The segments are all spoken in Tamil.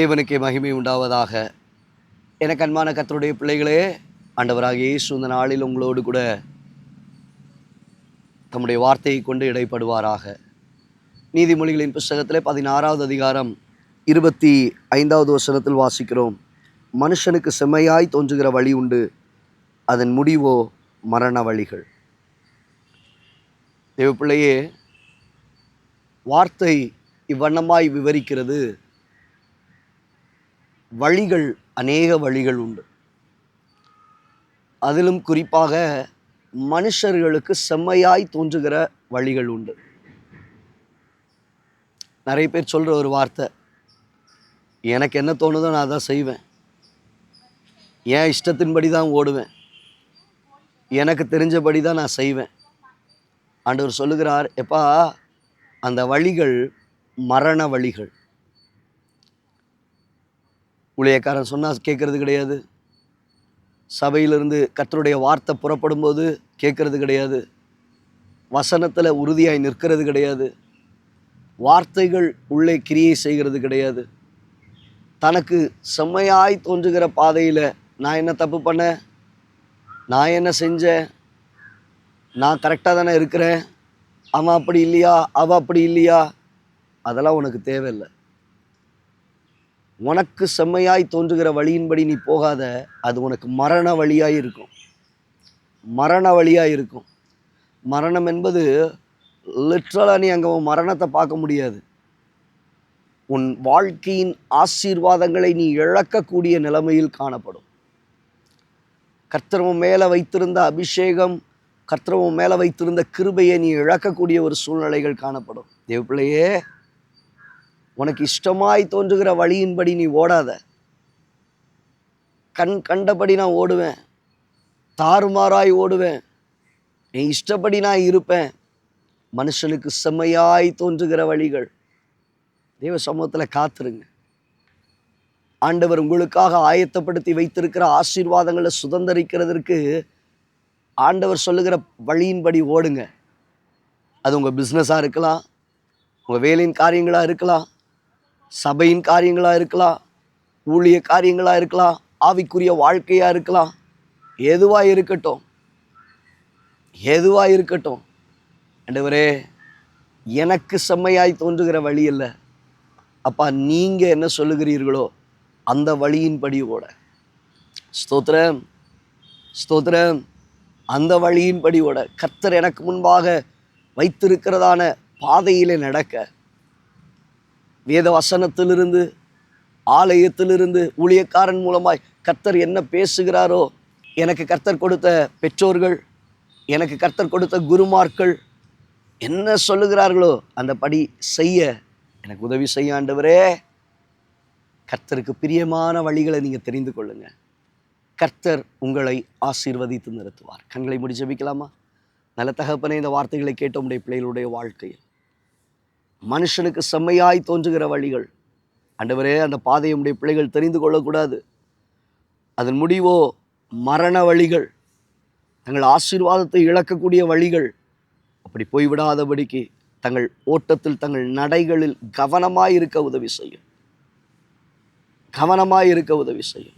தேவனுக்கே மகிமை உண்டாவதாக. எனக்கு அன்பான கர்த்தருடைய பிள்ளைகளே, ஆண்டவராகிய இயேசு இந்த நாளில் உங்களோடு கூட தம்முடைய வார்த்தையை கொண்டு இடைப்படுவாராக. நீதிமொழிகளின் புஸ்தகத்திலே 16வது அதிகாரம் 25வது வசனத்தில் வாசிக்கிறோம். மனுஷனுக்கு செம்மையாய் தோன்றுகிற வழி உண்டு, அதன் முடிவோ மரண வழிகள். தேவ பிள்ளையே, வார்த்தை இவ்வண்ணமாய் விவரிக்கிறது. வழிகள், அநேக வழிகள் உண்டு. அதிலும் குறிப்பாக மனுஷர்களுக்கு செம்மையாய் தோன்றுகிற வழிகள் உண்டு. நிறைய பேர் சொல்கிற ஒரு வார்த்தை, எனக்கு என்ன தோணுதோ நான் அதான் செய்வேன், என் இஷ்டத்தின்படி தான் ஓடுவேன், எனக்கு தெரிஞ்சபடி தான் நான் செய்வேன். ஆண்டவர் சொல்லுகிறார், எப்பா அந்த வழிகள் மரண வழிகள். ஊழியக்காரன் சொன்னால் கேட்கறது கிடையாது, சபையிலிருந்து கர்த்தருடைய வார்த்தை புறப்படும் போது கேட்கறது கிடையாது, வசனத்தில் உறுதியாய் நிற்கிறது கிடையாது, வார்த்தைகள் உள்ளே கிரியை செய்கிறது கிடையாது. தனக்கு செம்மையாய் தோன்றுகிற பாதையில் நான் என்ன தப்பு பண்ணேன், நான் என்ன செஞ்சேன், நான் கரெக்டாக தானே இருக்கிறேன், அவன் அப்படி இல்லையா, அவள் அப்படி இல்லையா, அதெல்லாம் உனக்கு தேவையில்லை. உனக்கு செம்மையாய் தோன்றுகிற வழியின்படி நீ போகாத, அது உனக்கு மரண வழியாய் இருக்கும். மரண வழியாக இருக்கும். மரணம் என்பது லிட்ரலாக நீ அங்கே உன் மரணத்தை பார்க்க முடியாது. உன் வாழ்க்கையின் ஆசீர்வாதங்களை நீ இழக்கக்கூடிய நிலைமையில் காணப்படும். கர்த்தர் உன் மேலே வைத்திருந்த அபிஷேகம், கர்த்தர் உன் மேலே வைத்திருந்த கிருபையை நீ இழக்கக்கூடிய ஒரு சூழ்நிலைகள் காணப்படும். தேவ பிள்ளையே, உனக்கு இஷ்டமாய் தோன்றுகிற வழியின்படி நீ ஓடாத. கண்டபடி நான் ஓடுவேன், தாறுமாறாய் ஓடுவேன், என் இஷ்டப்படி நான் இருப்பேன். மனுஷனுக்கு செம்மையாய் தோன்றுகிற வழிகள். தேவ சமூகத்தில் காத்துருங்க. ஆண்டவர் உங்களுக்காக ஆயத்தப்படுத்தி வைத்திருக்கிற ஆசீர்வாதங்களை சுதந்திரிக்கிறதற்கு ஆண்டவர் சொல்லுகிற வழியின்படி ஓடுங்க. அது உங்கள் பிஸ்னஸாக இருக்கலாம், உங்கள் வேலையின் காரியங்களாக இருக்கலாம், சபையின் காரியங்களாக இருக்கலாம், ஊழிய காரியங்களாக இருக்கலாம், ஆவிக்குரிய வாழ்க்கையாக இருக்கலாம். எதுவாக இருக்கட்டும், எதுவாக இருக்கட்டும், ஆண்டவரே எனக்கு செம்மையாய் தோன்றுகிற வழி இல்லை, அப்பா நீங்கள் என்ன சொல்லுகிறீர்களோ அந்த வழியின்படி ஓட. ஸ்தோத்திரம், ஸ்தோத்திரம். அந்த வழியின்படி ஓட கர்த்தர் எனக்கு முன்பாக வைத்திருக்கிறதான பாதையிலே நடக்க, வேத வசனத்திலிருந்து, ஆலயத்திலிருந்து, ஊழியக்காரன் மூலமாய் கர்த்தர் என்ன பேசுகிறாரோ, எனக்கு கர்த்தர் கொடுத்த பெற்றோர்கள், எனக்கு கர்த்தர் கொடுத்த குருமார்கள் என்ன சொல்லுகிறார்களோ அந்த படி செய்ய எனக்கு உதவி செய்ய ஆண்டவரே. கர்த்தருக்கு பிரியமான வழிகளை நீங்கள் தெரிந்து கொள்ளுங்க. கர்த்தர் உங்களை ஆசீர்வதித்து நிறுத்துவார். கண்களை மூடி ஜெபிக்கலாமா? நல்ல தகப்பனே, இந்த வார்த்தைகளை கேட்ட உம்முடைய பிள்ளைகளுடைய வாழ்க்கையில் மனுஷனுக்கு செம்மையாய் தோன்றுகிற வழிகள், ஆண்டவரே அந்த பாதையை உம்முடைய பிள்ளைகள் தெரிந்து கொள்ளக்கூடாது, அதன் முடிவோ மரண வழிகள், தங்கள் ஆசீர்வாதத்தை இழக்கக்கூடிய வழிகள். அப்படி போய்விடாதபடிக்கு தங்கள் ஓட்டத்தில், தங்கள் நடைகளில் கவனமாய் இருக்க உதவி செய்யும். கவனமாய் இருக்க உதவி செய்யும்.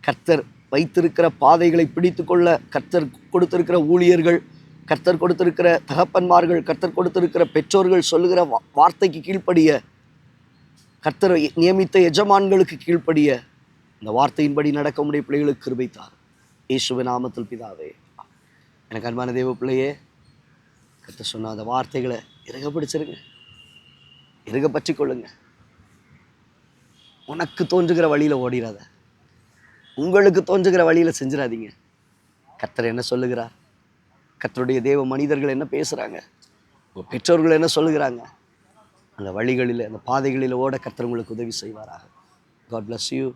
கர்த்தர் வைத்திருக்கிற பாதைகளை பிடித்து கொள்ள கர்த்தர் கொடுத்திருக்கிற ஊழியர்கள், கர்த்தர் கொடுத்திருக்கிற தகப்பன்மார்கள், கர்த்தர் கொடுத்திருக்கிற பெற்றோர்கள் சொல்லுகிற வார்த்தைக்கு கீழ்ப்படிய, கர்த்தர் நியமித்த எஜமான்களுக்கு கீழ்ப்படிய, இந்த வார்த்தையின்படி நடக்க முடிய பிள்ளைகளுக்கு கிருபை தார். இயேசுவின் நாமத்தில் பிதாவே. எனக்கு அன்பான தேவ பிள்ளையே, கர்த்தர் சொன்ன அந்த வார்த்தைகளை இறுக பிடிச்சிருங்க, இறுக பற்றி கொள்ளுங்க. உனக்கு தோன்றுகிற வழியில் ஓடிடாத, உங்களுக்கு தோன்றுகிற வழியில் செஞ்சிடாதீங்க. கர்த்தர் என்ன சொல்லுகிறார், கர்த்தருடைய தேவ மனிதர்கள் என்ன பேசுகிறாங்க, உங்கள் பெற்றோர்கள் என்ன சொல்லுகிறாங்க, அந்த வழிகளில், அந்த பாதைகளில் ஓட கர்த்தர் உங்களுக்கு உதவி செய்வாராக. God bless you.